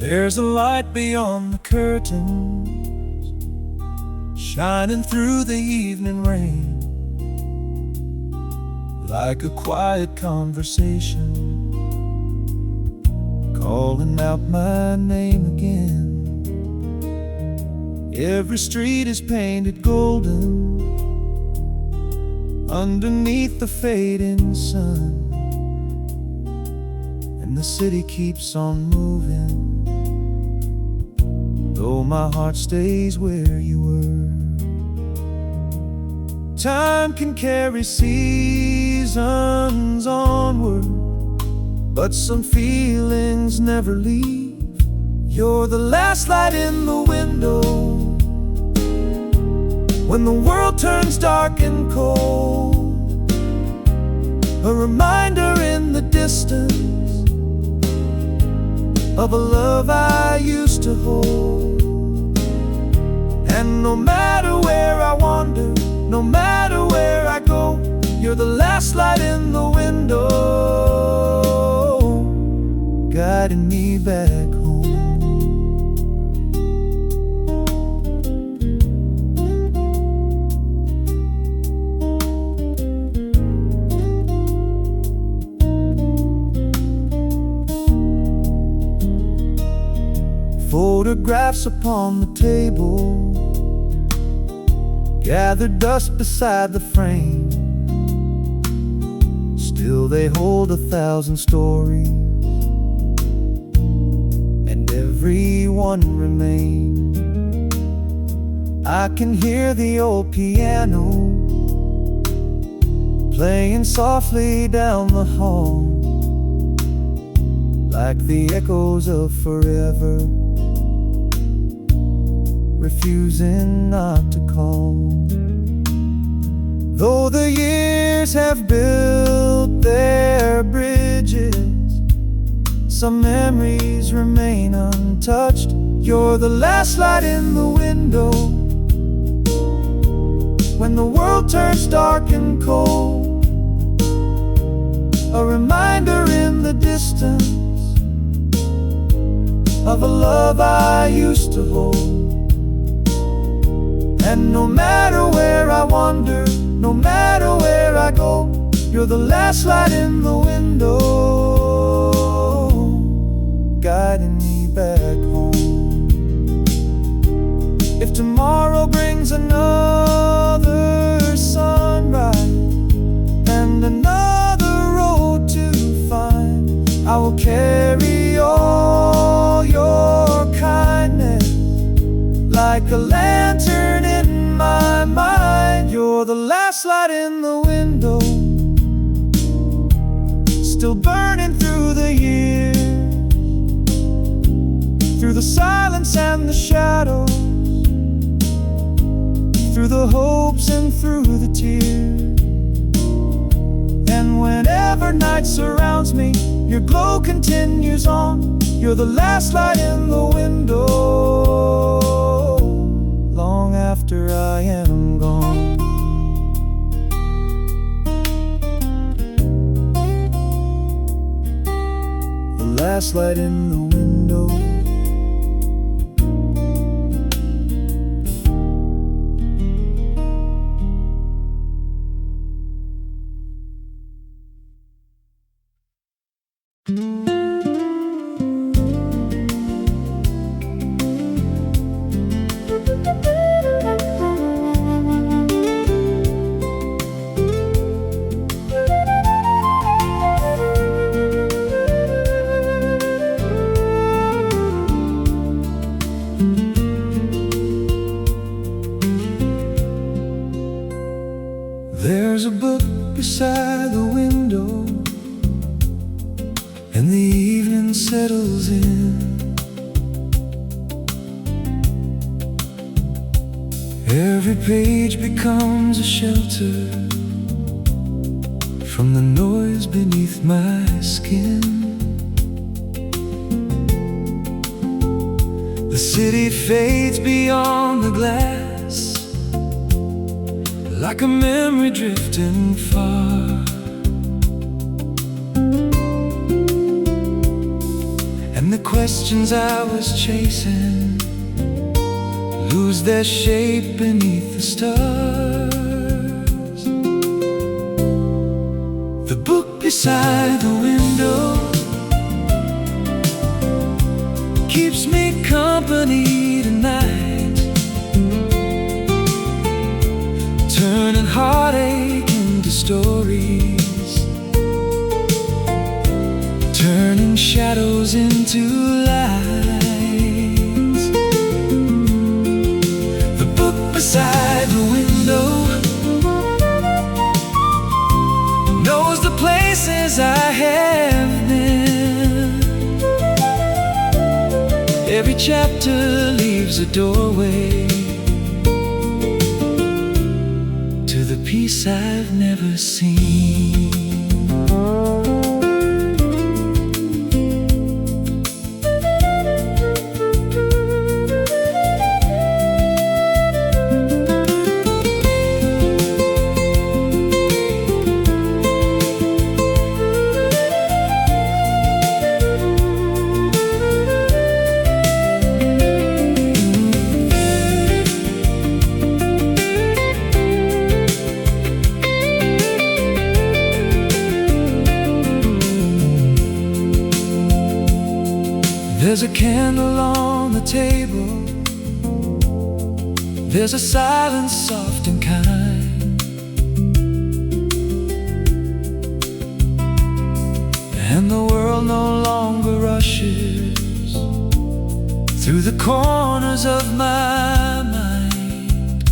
There's a light beyond the curtains, shining through the evening rain, like a quiet conversation, calling out my name again. Every street is painted golden underneath the fading sun, and the city keeps on moving, though my heart stays where you were. Time can carry seasons onward, but some feelings never leave. You're the last light in the window when the world turns dark and cold, a reminder in the distance of a love I used to hold. And no matter where I wander, no matter where I go, you're the last light in the window, guiding me back home. Photographs upon the table, gathered dust beside the frame. Still they hold 1,000 stories, and every one remains. I can hear the old piano playing softly down the hall, like the echoes of forever, refusing not to call. Though the years have built their bridges, some memories remain untouched. You're the last light in the window when the world turns dark and cold, a reminder in the distance of a love I used to hold. And no matter where I wander, no matter where I go, you're the last light in the window, guiding me back home. If tomorrow brings another sunrise and another road to find, I will carry all your kindness like a lantern in my mind. You're the last light in the window, still burning through the years, through the silence and the shadows, through the hopes and through the tears. And whenever night surrounds me, your glow continues on. You're the last light in the window, long after I am gone. The last light in the window. There's a book beside the window, and the evening settles in. Every page becomes a shelter from the noise beneath my skin. The city fades beyond the glass, like a memory drifting far. And the questions I was chasing lose their shape beneath the stars. The book beside the window keeps me company tonight, turning heartache into stories, turning shadows into lights. The book beside the window knows the places I have been. Every chapter leaves a doorway to the peace I've never seen. There's a candle on the table, there's a silence soft and kind, and the world no longer rushes through the corners of my mind.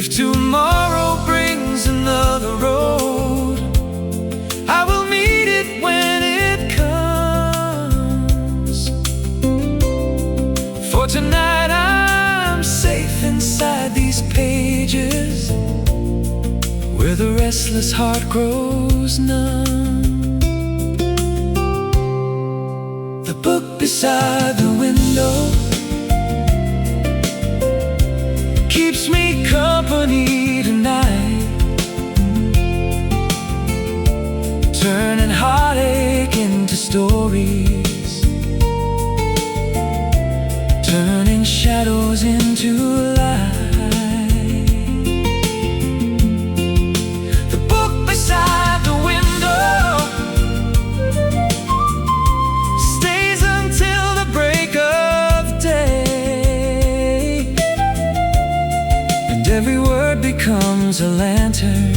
If tomorrow brings another road, I will meet it when it comes. For tonight I'm safe inside these pages, where the restless heart grows numb. The book beside the window keeps me company tonight, turning heartache into stories, turning shadows into light. The book beside the window stays until the break of day, and every word becomes a lantern,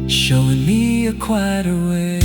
showing me a quieter way.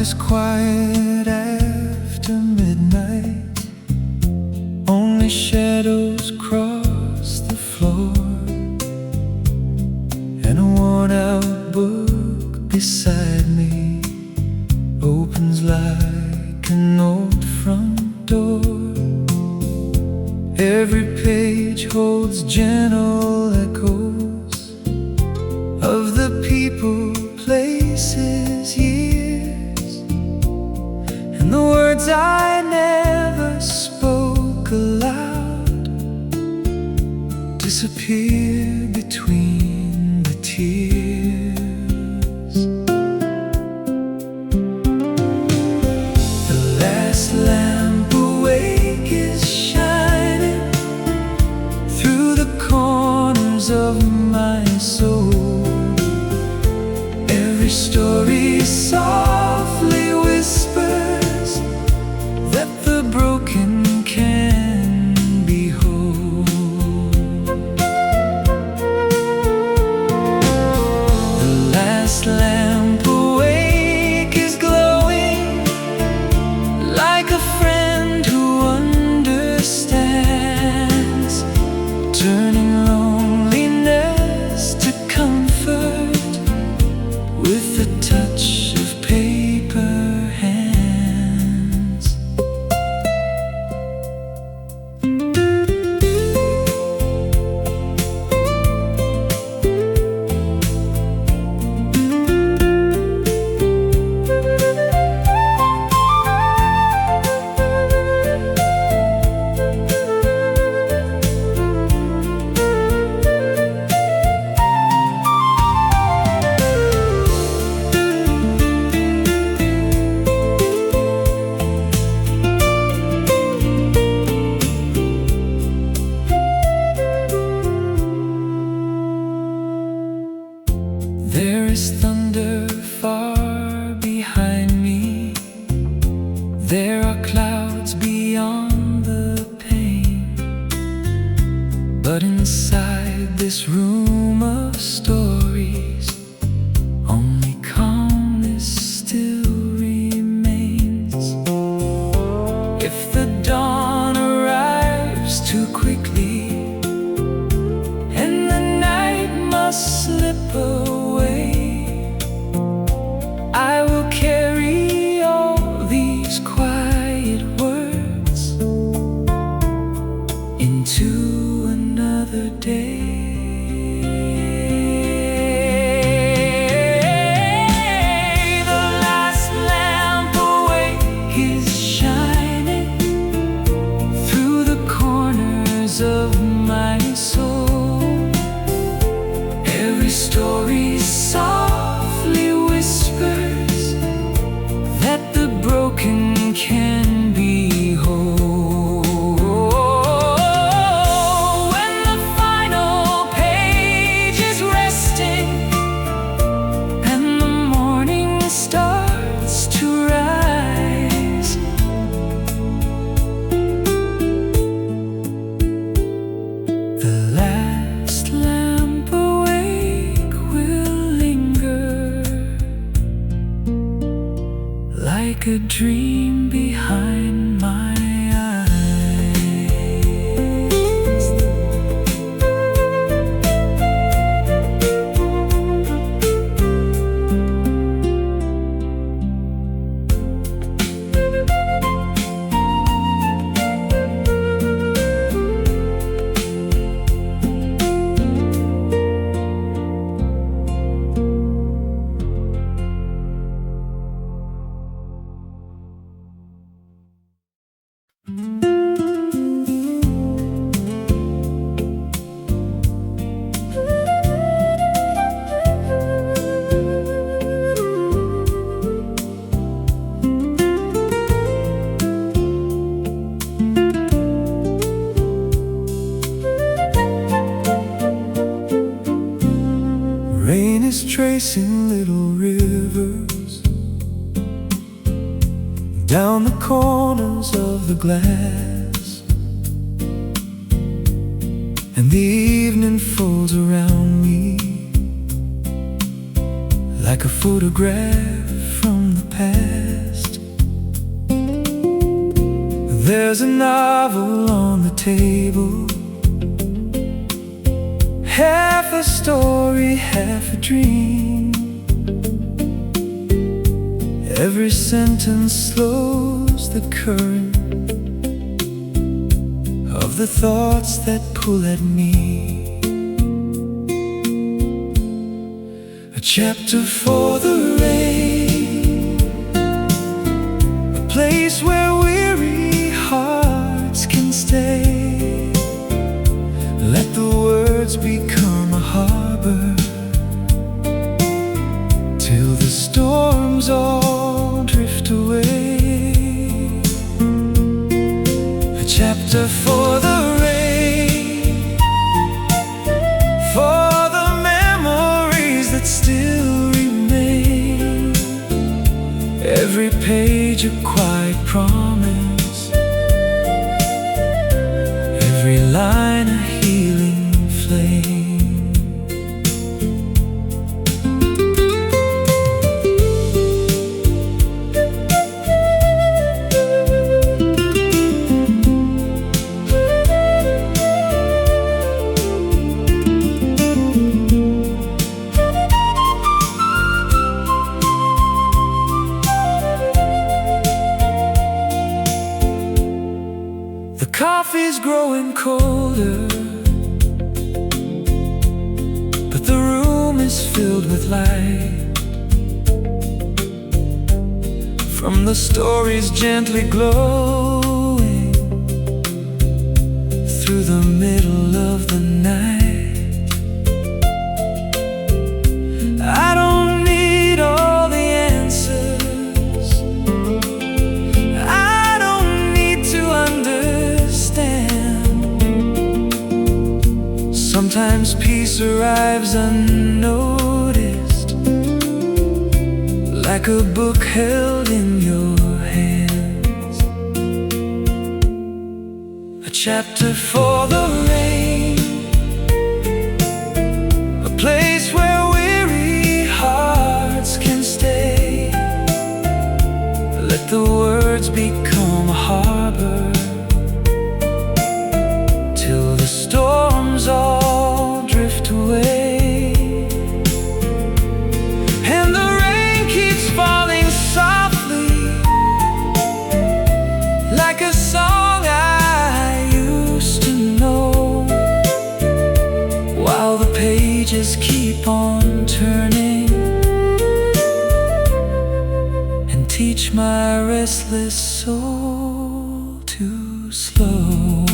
It's quiet after midnight, only shadows cross the floor, and a worn-out book beside me opens like an old front door. Every page holds gentle echoes of the people, places, years, and the words I never spoke aloud disappear between the tears. The last lamp awake is shining through the corners of my soul. Every story softly whispers that the broken can be whole. But inside this room of stories, only calmness still remains. If the dawn arrives too quickly and the night must slip away, I will carry all these quiet words into another day. The last lamp awake is shining through the corners of my soul. Every story softly whispers that the broken can be whole. When the final page is resting and the morning starts to rise, the last lamp awake will linger like a dream behind my eyes. Rain is tracing little rivers down the corners of the glass, and the evening folds around me like a photograph from the past. There's a novel on the table, half a story, half a dream. Every sentence slows the current of the thoughts that pull at me. A chapter for the rain, a place where weary hearts can stay. Let the words become a harbor till the storms all drift away. A chapter for the rain, for the memories that still remain. Every page a quiet promise, every line a healing flame. The coffee's growing colder, but the room is filled with light from the stories gently glowing through the middle of the night. I don't need all the answers, I don't need to understand. Sometimes peace arrives unnoticed, like a book held in your hands. A chapter for the rain, words become a harbor, till the storms all drift away, and the rain keeps falling softly, like a song I used to know, while the pages keep on turning, teach my restless soul to slow.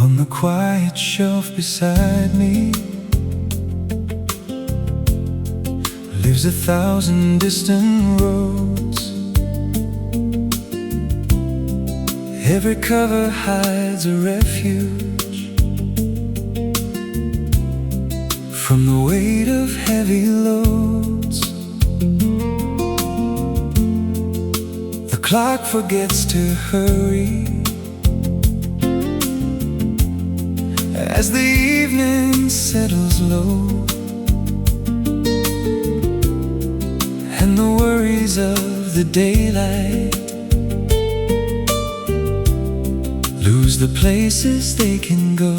On the quiet shelf beside me lives 1,000 distant roads. Every cover hides a refuge from the weight of heavy loads. The clock forgets to hurry as the evening settles low, and the worries of the daylight lose the places they can go.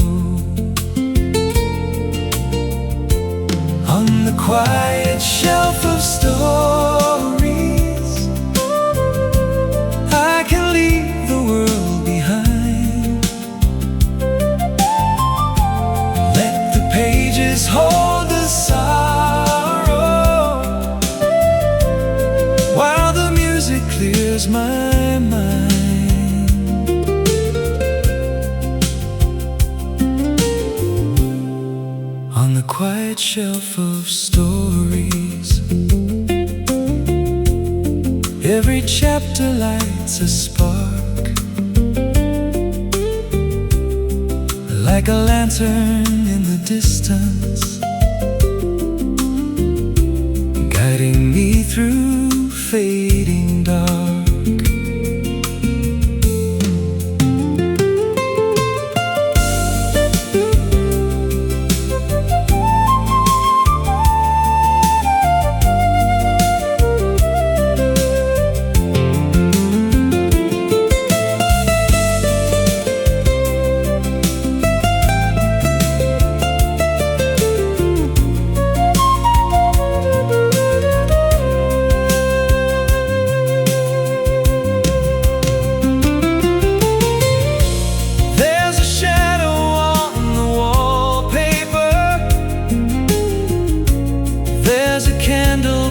On the quiet shelf of stories, I can leave the world behind. Pages hold the sorrow, while the music clears my mind. On the quiet shelf of stories, every chapter lights a spark, like a lantern in the distance, guiding me through fading dark.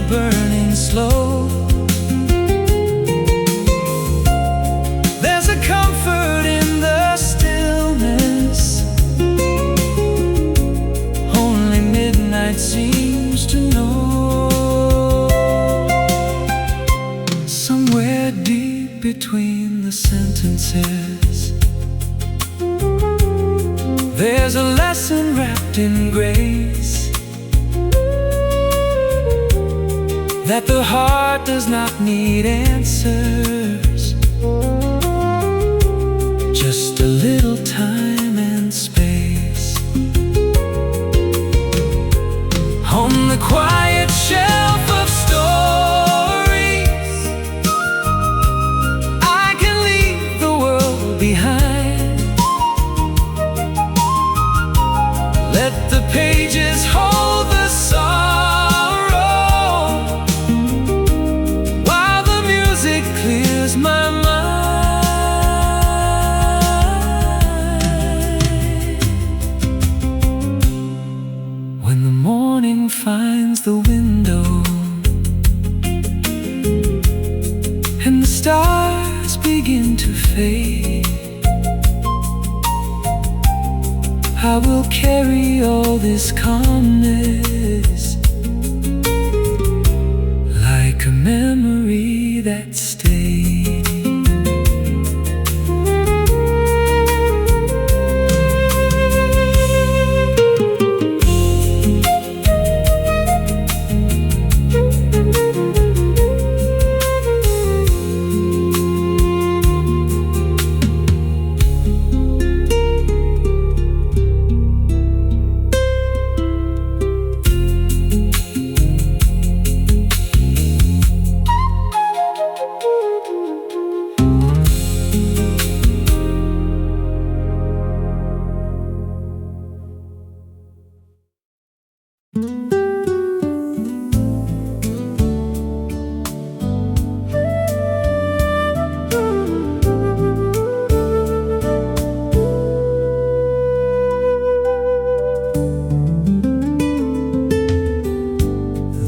Burning slow, there's a comfort in the stillness only midnight seems to know. Somewhere deep between the sentences, there's a lesson wrapped in grace, that the heart does not need answers, just a little time and space. On the quiet shelf of stories, I can leave the world behind. Let the pages hold the sorrow, clears my mind. When the morning finds the window and the stars begin to fade, I will carry all this calmness like a memory that stays.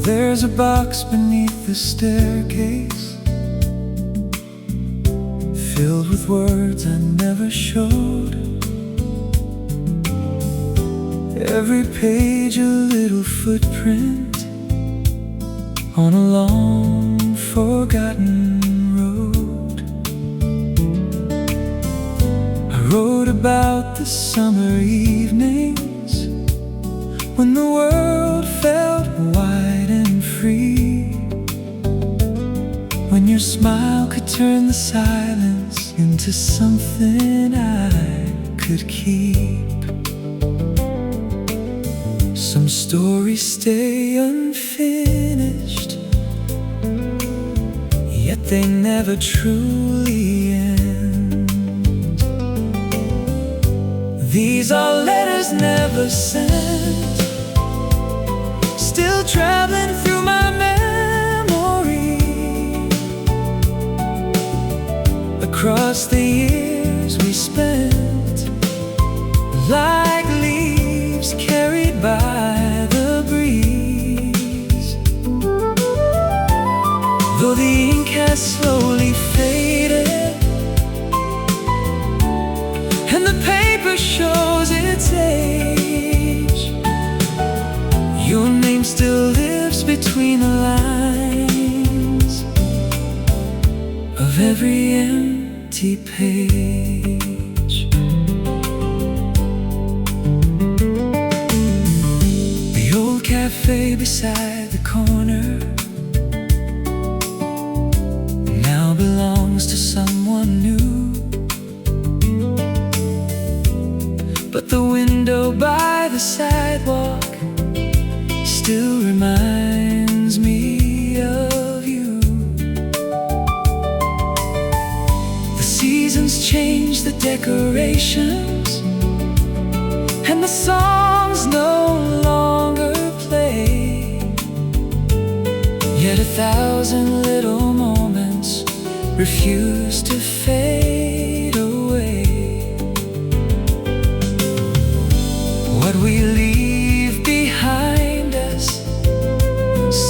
There's a box beneath the staircase, filled with words I never showed. Every page a little footprint on a long forgotten road. I wrote about the summer evenings when the world felt wide and free, when your smile could turn the silence into something I could keep. Some stories stay unfinished, yet they never truly end. These are letters never sent, still traveling through my memory. Across the years we spent, like leaves carried by the breeze. Though the ink has slowly faded and the paper shows its age, your name still lives between the lines of every empty page. The old cafe beside the corner now belongs to someone new, but the window by the sidewalk still reminds me of you. The seasons change the decorations, and the songs no longer play, yet 1,000 little moments refuse to fade away. What we leave behind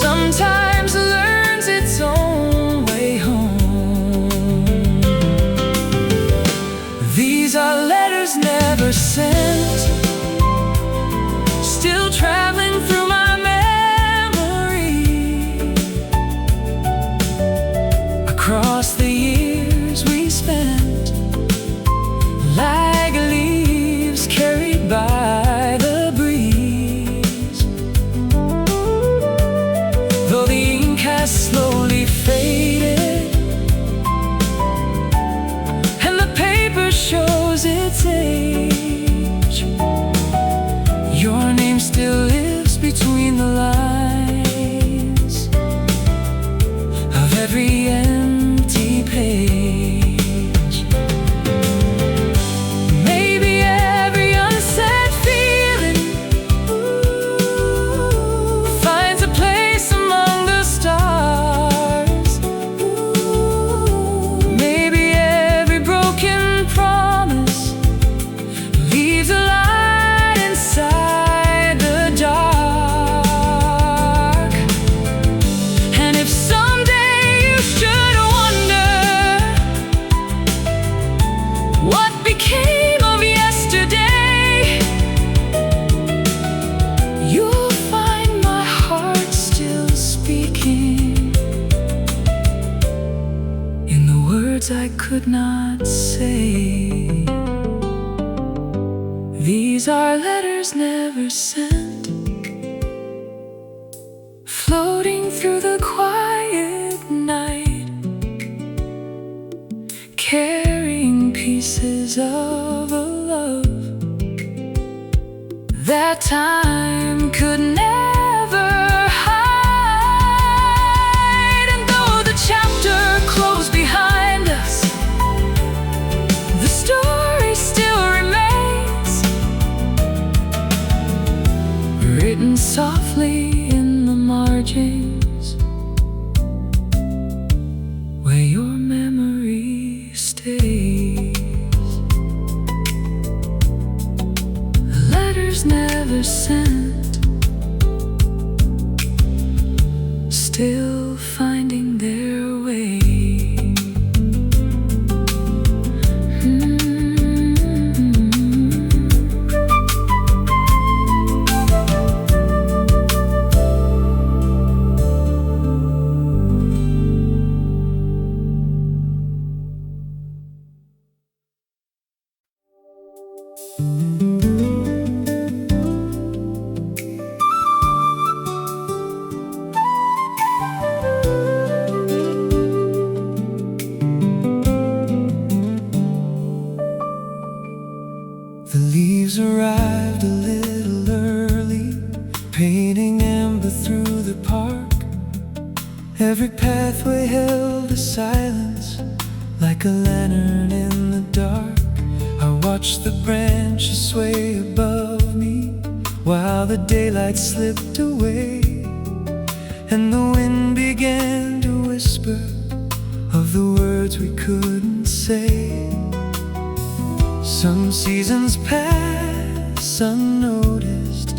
sometimes learns its own way home. These are letters never sent, still traveling through my memory. Across the years we spent, like leaves carried by the breeze. Though the ink has slowly faded and the paper shows its age, your name still lives between the lines of every empty page. Maybe every unsaid feeling finds a place among the stars. Maybe every broken promise leaves a light inside the dark. And if someday you should words I could not say. These are letters never sent, floating through the quiet night, carrying pieces of a love that time could never hide. And though the chapter closed behind us, the story still remains, written softly in the margins, where your memory stays. Letters never sent, still finding their way. The leaves arrived a little early, painting amber through the park. Every pathway held a silence, like a lantern in the dark. I watched the branches sway above me, while the daylight slipped away, and the wind began to whisper of the words we couldn't say. Some seasons pass unnoticed,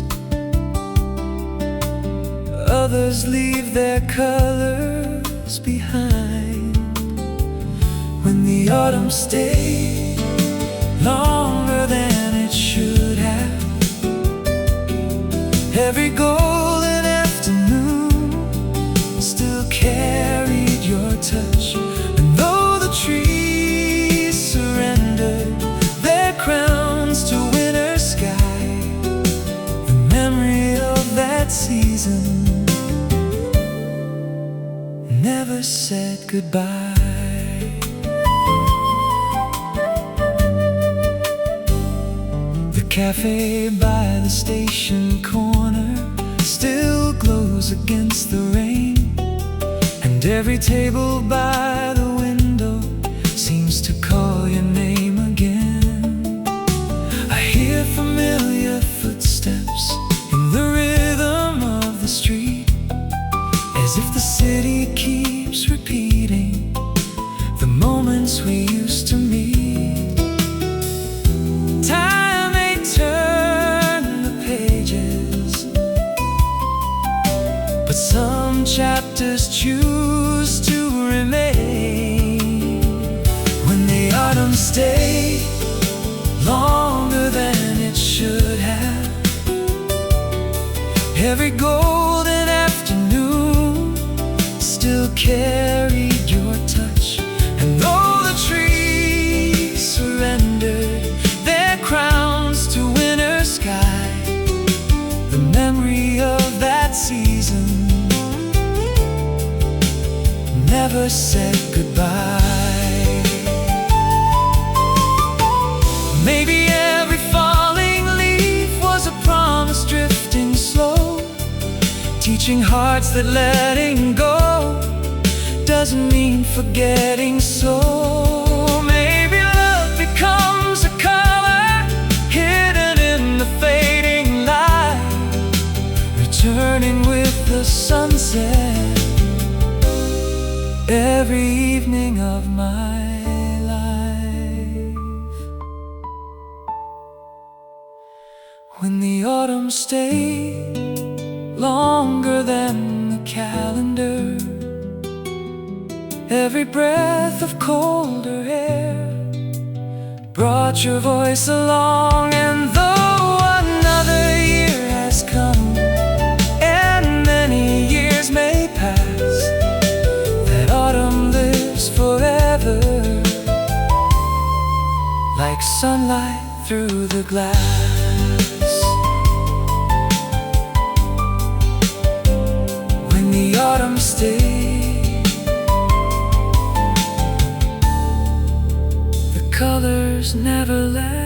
others leave their colors behind. When the autumn stayed longer than it should have, every golden afternoon still carried your touch. And though the trees surrendered their crowns to winter sky, the memory of that season never said goodbye. The cafe by the station corner still glows against the rain, and every table by the window seems to call your name again. I hear familiar footsteps in the rhythm of the street, as if the city keeps repeating the moments we used to meet. Time may turn the pages, but some chapters choose to remain. When the autumn stayed longer than it should have, every golden afternoon still carried your touch. And though the trees surrendered their crowns to winter sky, the memory of that season never said goodbye. Maybe every falling leaf was a promise drifting slow, teaching hearts that letting go doesn't mean forgetting. So maybe love becomes a color hidden in the fading light, returning with the sunset every evening of my life. When the autumn stayed longer than the calendar, every breath of colder air brought your voice along. And though another year has come and many years may pass, that autumn lives forever like sunlight through the glass. When the autumn stays, the colors never last.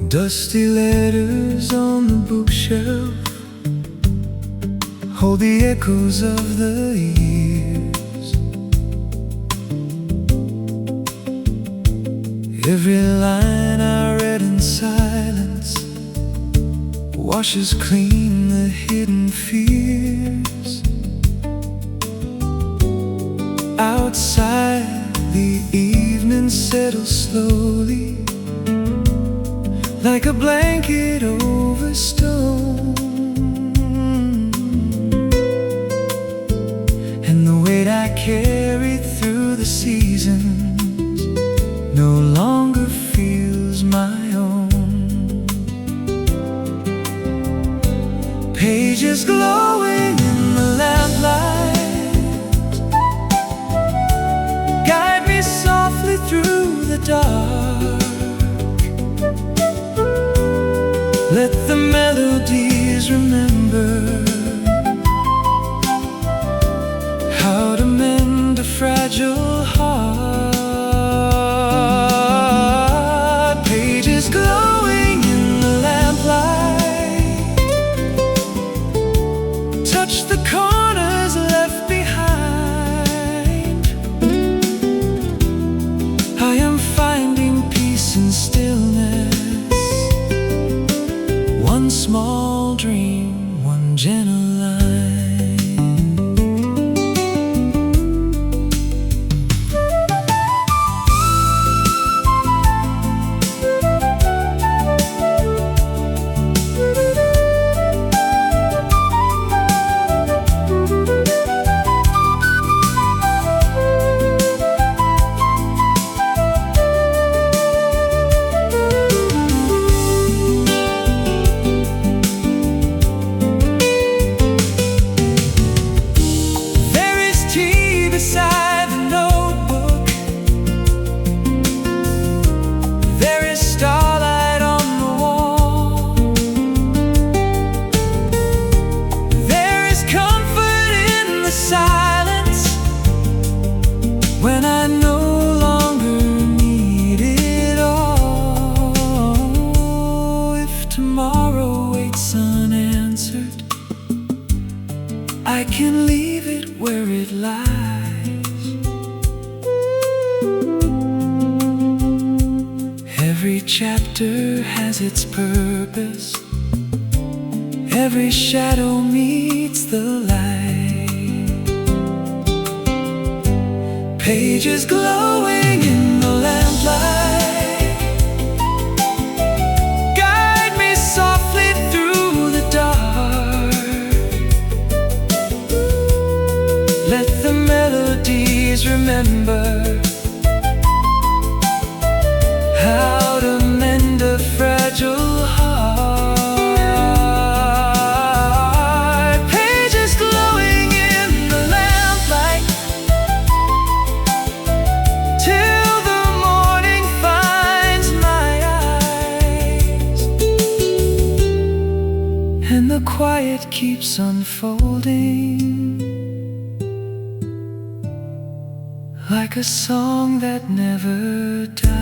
Dusty letters on the bookshelf hold the echoes of the years. Every line I read in silence washes clean the hidden fears. Outside, the evening settles slowly, like a blanket over stone, and the weight I carried through the seasons no longer feels my own. Pages glowing in the lamplight guide me softly through the dark. Let the melodies remember how to mend a fragile heart. Pages glowing in the lamplight touch the corners left behind. I am finding peace and stillness. One small dream, one gentle line. Beside the notebook, there is starlight on the wall. There is comfort in the silence when I no longer need it all. If tomorrow waits unanswered, I can leave it where it lies. Every chapter has its purpose. Every shadow meets the light. Pages glowing in the lamplight guide me softly through the dark. Let the melodies remember how to mend a fragile heart. Pages glowing in the lamplight till the morning finds my eyes, and the quiet keeps unfolding like a song that never dies.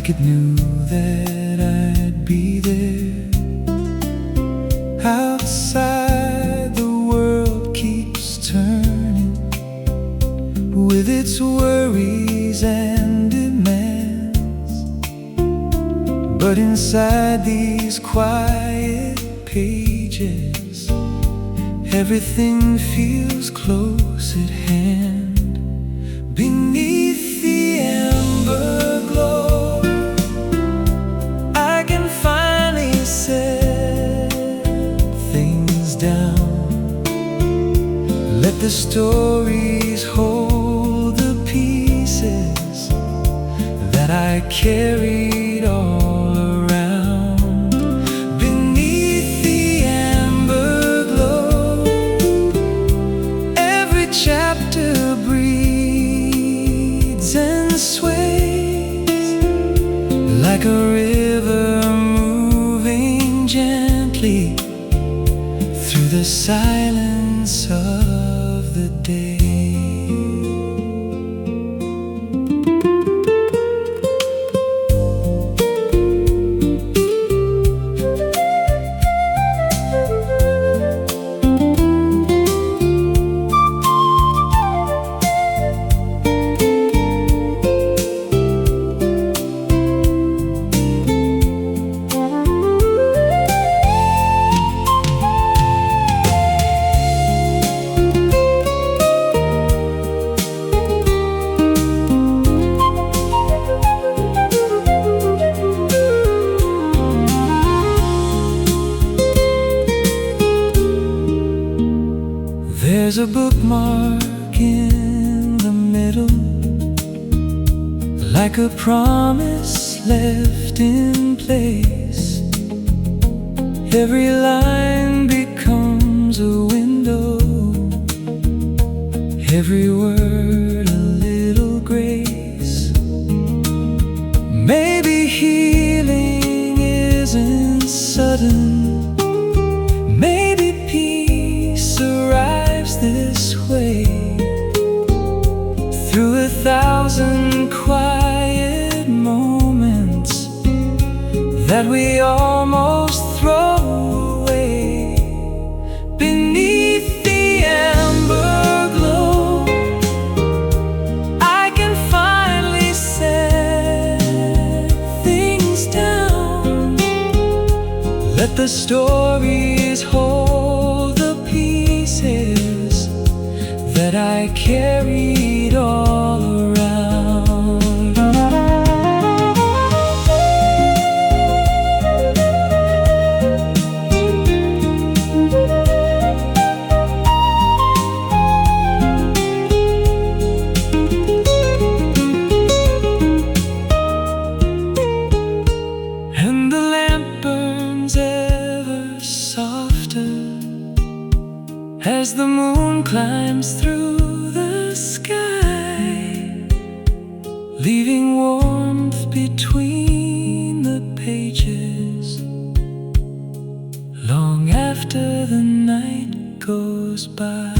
like it knew that I'd be there. Outside the world keeps turning with its worries and demands, but inside these quiet pages, everything feels close at hand. Beneath the amber glow, I can finally set things down. Let the stories hold the pieces that I carried all around. Beneath the amber glow, every chapter breathes and sways like a river moving gently through the silence of the day. There's a bookmark in the middle, like a promise left in place. Every line becomes a window, every word a little grace. Maybe healing isn't sudden, maybe peace arrives this way. Through 1,000 quiet moments that we almost throw away. Beneath the amber glow, I can finally set things down. Let the stories hold the pieces that I carried all around. And the lamp burns ever softer as the moon climbs through the sky, leaving warmth between the pages long after the night goes by.